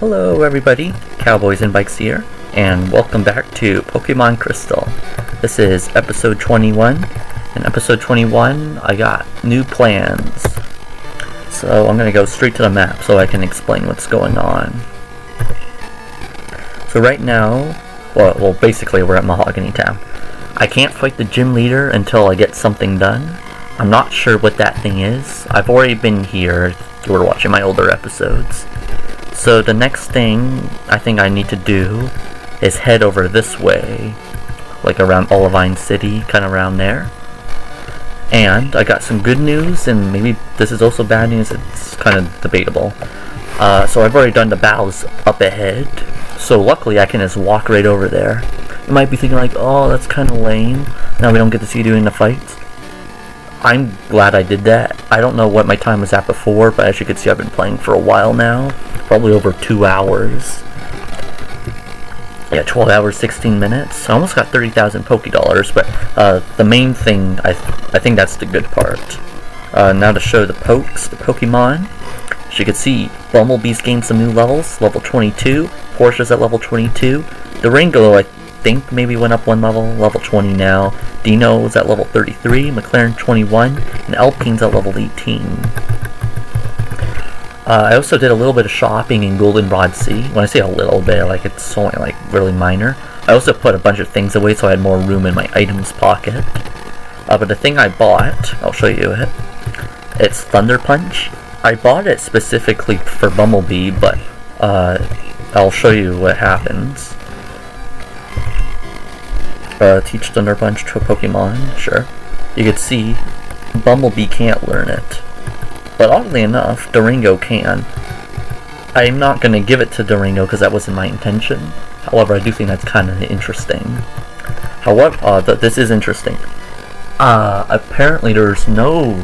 Hello everybody, Cowboys and Bikes here, and welcome back to Pokemon Crystal. This is episode 21. In episode 21, I got new plans. So I'm going to go straight to the map so I can explain what's going on. So right now, well basically we're at Mahogany Town. I can't fight the gym leader until I get something done. I'm not sure what that thing is. I've already been here if you were watching my older episodes. So the next thing I think I need to do is head over this way, like around Olivine City, kind of around there. And I got some good news, and maybe this is also bad news, it's kind of debatable. So I've already done the battles up ahead, so luckily I can just walk right over there. You might be thinking like, oh, that's kind of lame, now we don't get to see you doing the fights. I'm glad I did that. I don't know what my time was at before, but as you can see I've been playing for a while now. Probably over 2 hours. Yeah, 12 hours, 16 minutes. I almost got 30,000 Pokédollars, but the main thing, I think that's the good part. Now to show the Pokemon. As you can see, Bumblebee's gained some new levels. Level 22. Porsche's at level 22. Durango, I think maybe went up one level 20 now. Dino's at level 33, McLaren 21, and Alpine's at level 18. I also did a little bit of shopping in Goldenrod Sea. When I say a little bit, like it's only like really minor. I also put a bunch of things away so I had more room in my items pocket. But the thing I bought, I'll show you it. It's Thunder Punch. I bought it specifically for Bumblebee, but I'll show you what happens. Teach Thunder Punch to a Pokemon, sure. You can see Bumblebee can't learn it. But oddly enough, Durango can. I'm not going to give it to Durango because that wasn't my intention. However, I do think that's kind of interesting. However, this is interesting. Apparently there's no,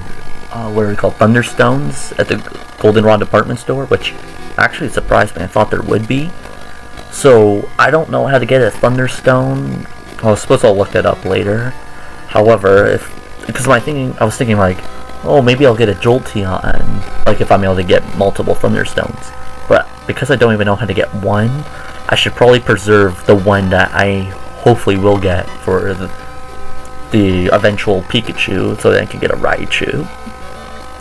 what are they called, Thunderstones at the Goldenrod department store, which actually surprised me. I thought there would be. So, I don't know how to get a Thunderstone. I suppose I'll look that up later. However, because I was thinking like, oh, maybe I'll get a Jolteon, like if I'm able to get multiple Thunderstones. But because I don't even know how to get one, I should probably preserve the one that I hopefully will get for the eventual Pikachu, so that I can get a Raichu.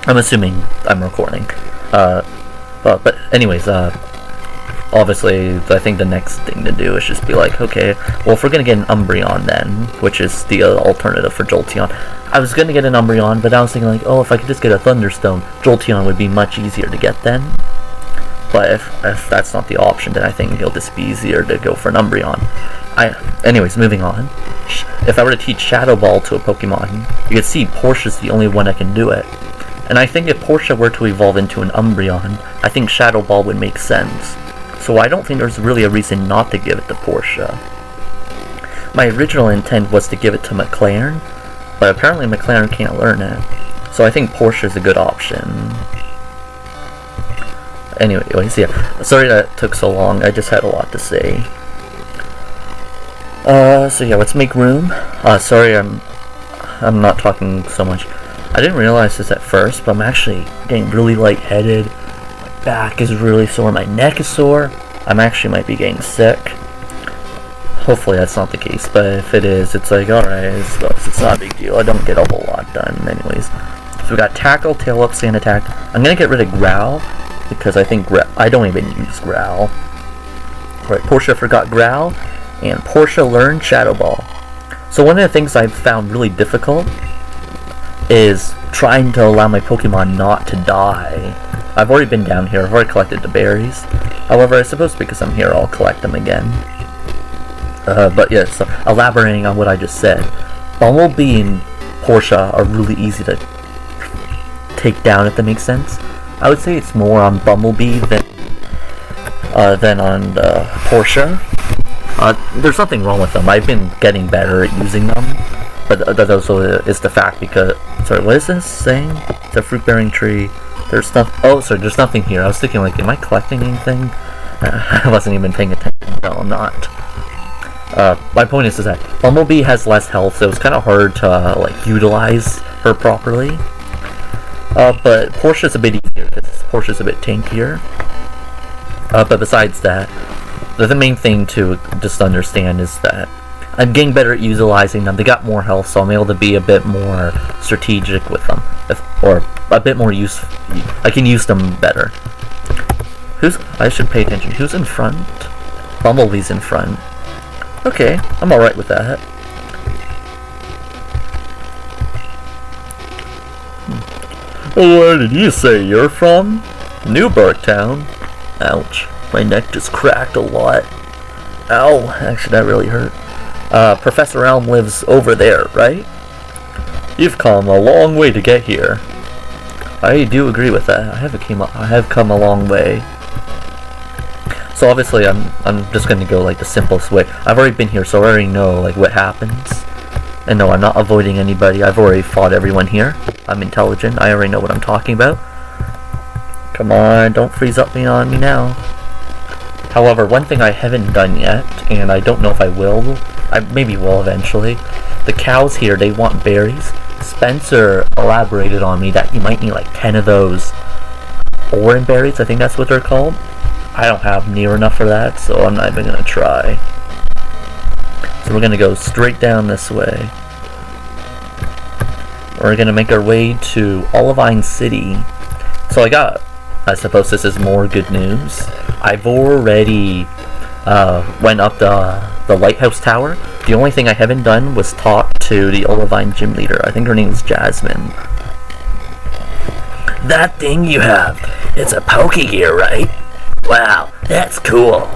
I'm assuming I'm recording. But anyways, obviously, I think the next thing to do is just be like, okay, well, if we're going to get an Umbreon then, which is the alternative for Jolteon. I was going to get an Umbreon, but I was thinking like, oh, if I could just get a Thunderstone, Jolteon would be much easier to get then. But if that's not the option, then I think it'll just be easier to go for an Umbreon. Anyways, moving on. If I were to teach Shadow Ball to a Pokemon, you can see Porsche's the only one that can do it. And I think if Porsche were to evolve into an Umbreon, I think Shadow Ball would make sense. So I don't think there's really a reason not to give it to Porsche. My original intent was to give it to McLaren, but apparently McLaren can't learn it. So I think Porsche is a good option. Anyways, yeah. Sorry that took so long, I just had a lot to say. So yeah, let's make room. Sorry I'm not talking so much. I didn't realize this at first, but I'm actually getting really lightheaded. Back is really sore, my neck is sore. I actually might be getting sick. Hopefully that's not the case, but if it is, it's like, alright, it's not a big deal. I don't get a whole lot done anyways. So we got Tackle, Tail Up, Sand Attack. I'm gonna get rid of Growl, because I think I don't even use Growl. Alright, Porsche forgot Growl, and Porsche learned Shadow Ball. So one of the things I've found really difficult is trying to allow my Pokemon not to die. I've already been down here, I've already collected the berries. However, I suppose because I'm here, I'll collect them again. But yeah, so elaborating on what I just said, Bumblebee and Porsche are really easy to take down, if that makes sense. I would say it's more on Bumblebee than on Porsche. There's nothing wrong with them, I've been getting better at using them. But that also is the fact because... Sorry, what is this saying? It's a fruit-bearing tree. There's nothing... Oh, sorry, there's nothing here. I was thinking, like, am I collecting anything? I wasn't even paying attention. No, I'm not. My point is that Bumblebee has less health, so it's kind of hard to, like, utilize her properly. But Porsche's a bit easier, because Porsche's a bit tankier. But besides that, the main thing to just understand is that I'm getting better at utilizing them. They got more health, so I'm able to be a bit more strategic with them, or a bit more useful. I can use them better. I should pay attention. Who's in front? Bumblebee's in front. Okay, I'm alright with that. Where did you say you're from? Newburgtown. Ouch, my neck just cracked a lot. Ow, actually that really hurt. Professor Elm lives over there, right? You've come a long way to get here. I do agree with that. I have come a long way. So obviously I'm just gonna go like the simplest way. I've already been here, so I already know like what happens. And no, I'm not avoiding anybody. I've already fought everyone here. I'm intelligent. I already know what I'm talking about. Come on, don't freeze up on me now. However, one thing I haven't done yet, and I don't know if I will, I maybe will eventually. The cows here, they want berries. Spencer elaborated on me that you might need like 10 of those orange berries, I think that's what they're called. I don't have near enough for that, so I'm not even gonna try. So we're gonna go straight down this way. We're gonna make our way to Olivine City. So I suppose this is more good news. I've already went up the lighthouse tower. The only thing I haven't done was talk to the Olivine gym leader. I think her name is Jasmine. That thing you have, it's a Pokegear, right? Wow, that's cool.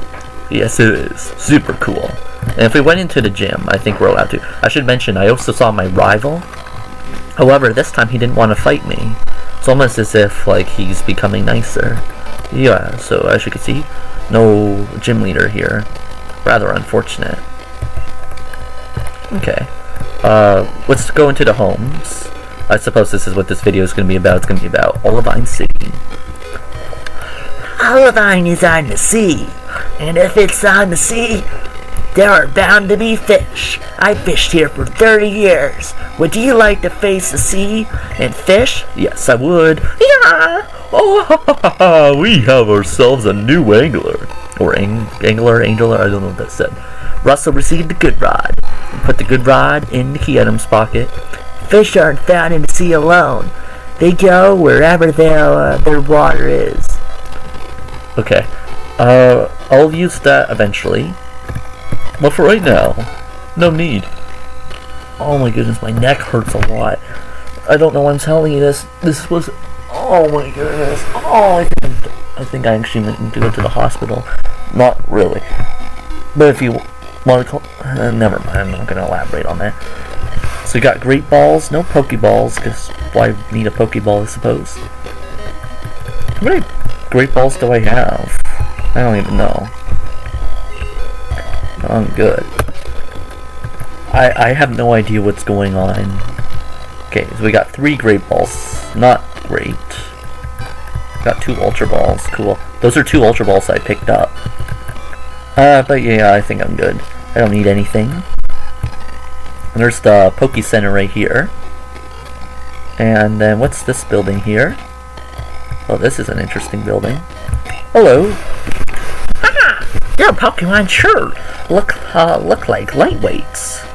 Yes, it is. Super cool. And if we went into the gym, I think we're allowed to. I should mention, I also saw my rival. However, this time he didn't want to fight me. It's almost as if, like, he's becoming nicer. Yeah, so as you can see, no gym leader here. Rather unfortunate. Okay. Let's go into the homes. I suppose this is what this video is going to be about. It's going to be about Olivine City. Olivine is on the sea, and if it's on the sea, there are bound to be fish. I fished here for 30 years. Would you like to face the sea and fish? Yes, I would. Yeah! Oh, we have ourselves a new angler. Or angler, I don't know what that said. Russell received the good rod. Put the good rod in the key item's pocket. Fish aren't found in the sea alone. They go wherever their water is. Okay. I'll use that eventually. But for right now, no need. Oh my goodness, my neck hurts a lot. I don't know why I'm telling you this. This was... Oh my goodness. Oh, I think I actually need to go to the hospital. Not really. But if you want to call... never mind, I'm not going to elaborate on that. So we got Great Balls, no Pokeballs, because why need a Pokeball, I suppose. How many Great Balls do I have? I don't even know. I'm good. I have no idea what's going on. Okay, so we got 3 Great Balls. Not great. Got 2 Ultra Balls. Cool. Those are 2 Ultra Balls I picked up. But yeah, I think I'm good. I don't need anything. And there's the Poke Center right here. And then what's this building here? Oh, this is an interesting building. Hello. Your Pokemon sure look like lightweights.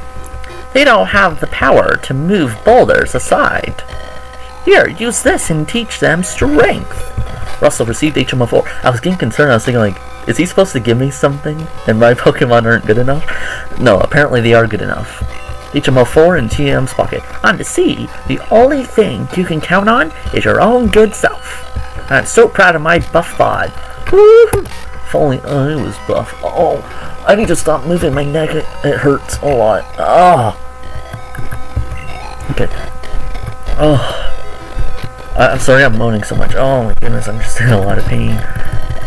They don't have the power to move boulders aside. Here, use this and teach them strength. Russell received HM04. I was getting concerned. I was thinking, like, is he supposed to give me something? And my Pokemon aren't good enough? No, apparently they are good enough. HM04 in TM's pocket. On the sea, the only thing you can count on is your own good self. I'm so proud of my buff bod. Woo-hoo. If only I was buff. Oh, I need to stop moving my neck. It hurts a lot. Ah. Okay. Oh. I'm sorry I'm moaning so much. Oh my goodness, I'm just in a lot of pain.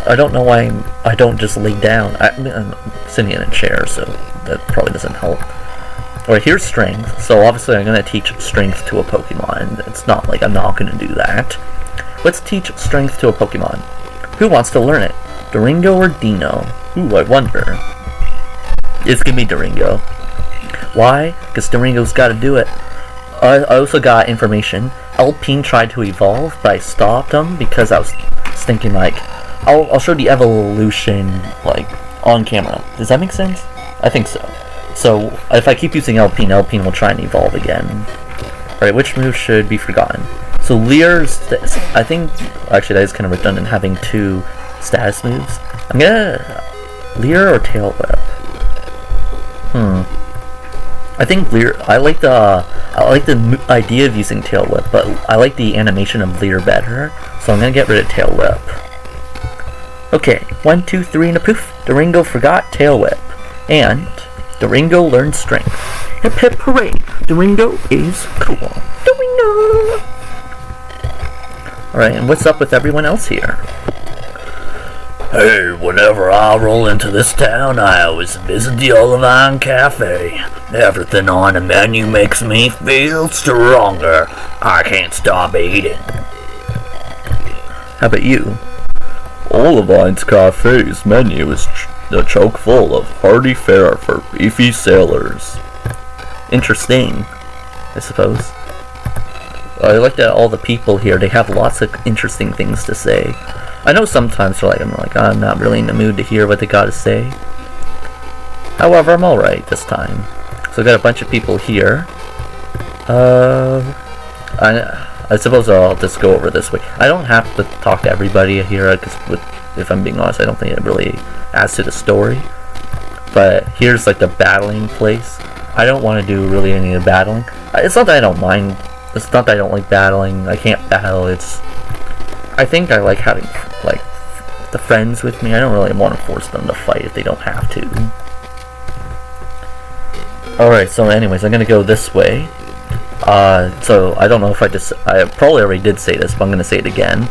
I don't know why I don't just lay down. I'm sitting in a chair, so that probably doesn't help. Alright, here's strength. So obviously I'm going to teach strength to a Pokemon. It's not like I'm not going to do that. Let's teach strength to a Pokemon. Who wants to learn it? Duringo or Dino? Ooh, I wonder. It's going to be Duringo. Why? Because Duringo's got to do it. I also got information. Alpine tried to evolve, but I stopped him because I was thinking, like, I'll show the evolution, like, on camera. Does that make sense? I think so. So, if I keep using Alpine will try and evolve again. Alright, which move should be forgotten? So, Lear's, I think, actually that is kind of redundant having 2 status moves. I'm gonna, Lear or Tail Whip? I think Lear, I like the idea of using Tail Whip, but I like the animation of Lear better, so I'm gonna get rid of Tail Whip. Okay, 1, 2, 3 and a poof. Duringo forgot Tail Whip. And Duringo learned Strength. Hip hip hooray! Duringo is cool. Duringo! Alright, and what's up with everyone else here? Hey, whenever I roll into this town, I always visit the Olivine Cafe. Everything on the menu makes me feel stronger. I can't stop eating. How about you? Olivine's Cafe's menu is chock full of hearty fare for beefy sailors. Interesting, I suppose. I like that all the people here, they have lots of interesting things to say. I know sometimes I'm not really in the mood to hear what they gotta say. However, I'm alright this time. So I got a bunch of people here. I suppose I'll just go over this way. I don't have to talk to everybody here, because if I'm being honest, I don't think it really adds to the story. But here's like the battling place. I don't want to do really any of the battling. It's not that I don't mind. It's not that I don't like battling. I can't battle. I think I like having like the friends with me. I don't really want to force them to fight if they don't have to. Alright, so anyways, I'm gonna go this way. So I don't know if I probably already did say this, but I'm gonna say it again.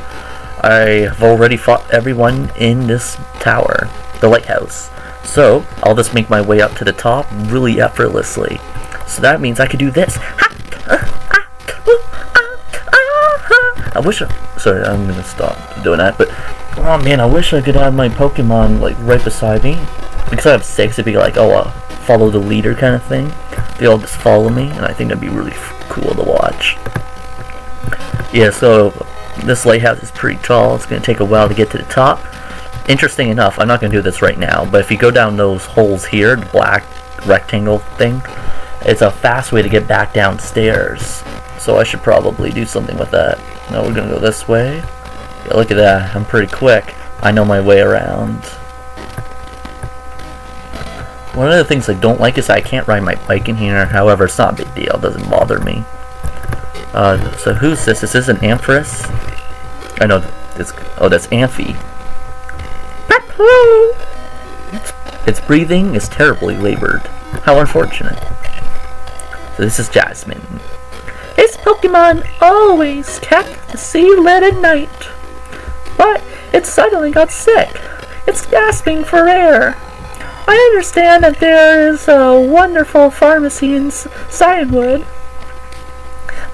I've already fought everyone in this tower, the lighthouse. So I'll just make my way up to the top really effortlessly. So that means I could do this. I wish sorry, I'm gonna stop doing that, but oh man, I wish I could have my Pokemon like right beside me. Because I have 6, it'd be like, follow the leader kind of thing. They all just follow me, and I think that'd be really cool to watch. Yeah, so this lighthouse is pretty tall. It's going to take a while to get to the top. Interesting enough, I'm not going to do this right now, but if you go down those holes here, the black rectangle thing, it's a fast way to get back downstairs. So I should probably do something with that. Now we're going to go this way. Yeah, look at that. I'm pretty quick. I know my way around. One of the things I don't like is I can't ride my bike in here. However, it's not a big deal. It doesn't bother me. So who's this? Is this an Ampharos? I know it's... Oh, that's Amphi. Its breathing is terribly labored. How unfortunate. So this is Jasmine. This Pokemon always kept the sea lit at night. But it suddenly got sick. It's gasping for air. I understand that there is a wonderful pharmacy in Cianwood.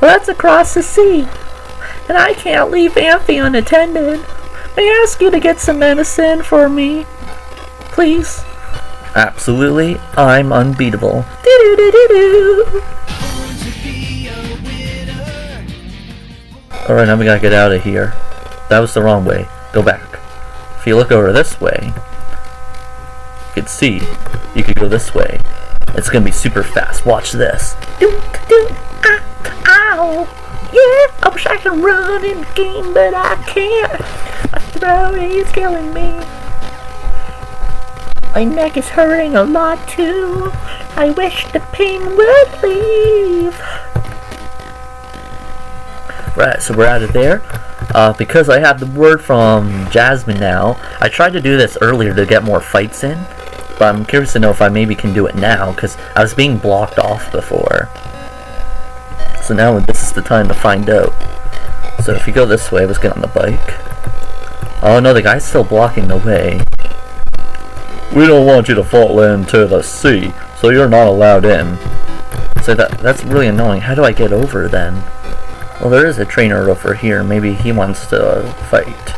Well, that's across the sea. And I can't leave Amphi unattended. May I ask you to get some medicine for me? Please? Absolutely. I'm unbeatable. Do-do-do-do-do. Alright, now we gotta get out of here. That was the wrong way. Go back. If you look over this way, you could see. You could go this way. It's gonna be super fast. Watch this. Ow! Yeah, I wish I could run in the game, but I can't. My throat is killing me. My neck is hurting a lot too. I wish the pain would leave. Right, so we're out of there. Because I have the word from Jasmine now, I tried to do this earlier to get more fights in, but I'm curious to know if I maybe can do it now, because I was being blocked off before. So now this is the time to find out. So if you go this way, let's get on the bike. Oh no, the guy's still blocking the way. We don't want you to fall into the sea, so you're not allowed in. So that's really annoying. How do I get over then? Well, there is a trainer over here. Maybe he wants to fight.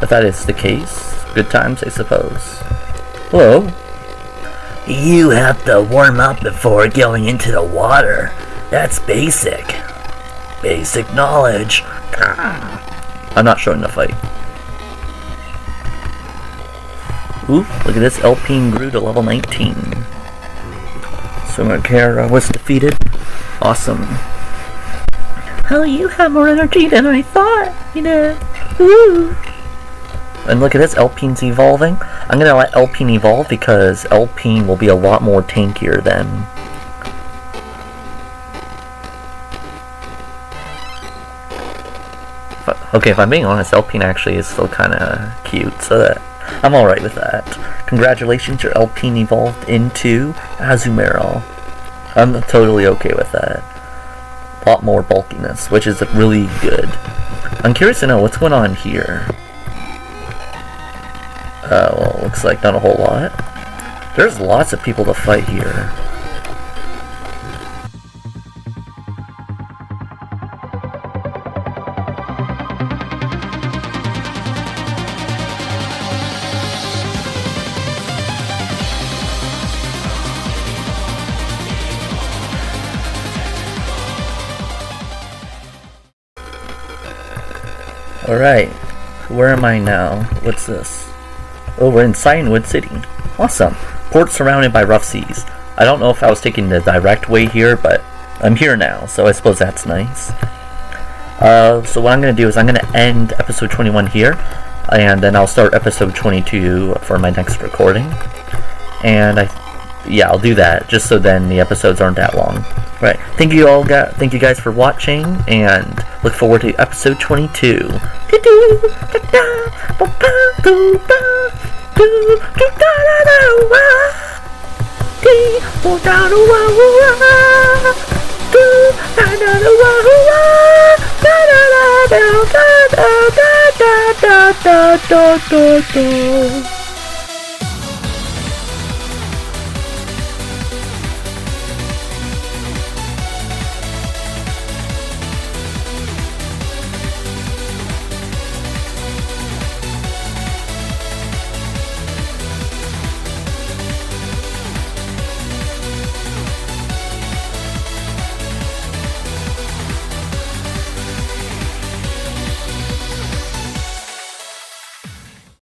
If that is the case, good times, I suppose. Hello? You have to warm up before going into the water. That's basic. Basic knowledge. I'm not showing the fight. Ooh, look at this. Alpine grew to level 19. So Kara was defeated. Awesome. Oh, you have more energy than I thought, you know. Ooh. And look at this, Alpine's evolving. I'm gonna let Alpine evolve because Alpine will be a lot more tankier then. Okay, if I'm being honest, Alpine actually is still kinda cute, so that I'm alright with that. Congratulations, your Alpine evolved into Azumarill. I'm totally okay with that. A lot more bulkiness, which is really good. I'm curious to know what's going on here. Well, looks like not a whole lot. There's lots of people to fight here. Alright, where am I now? What's this? Oh, we're in Cyanwood City. Awesome. Port surrounded by rough seas. I don't know if I was taking the direct way here, but I'm here now, so I suppose that's nice. So what I'm going to do is I'm going to end episode 21 here, and then I'll start episode 22 for my next recording. And yeah, I'll do that, just so then the episodes aren't that long. Right. Thank you guys for watching, and look forward to episode 22.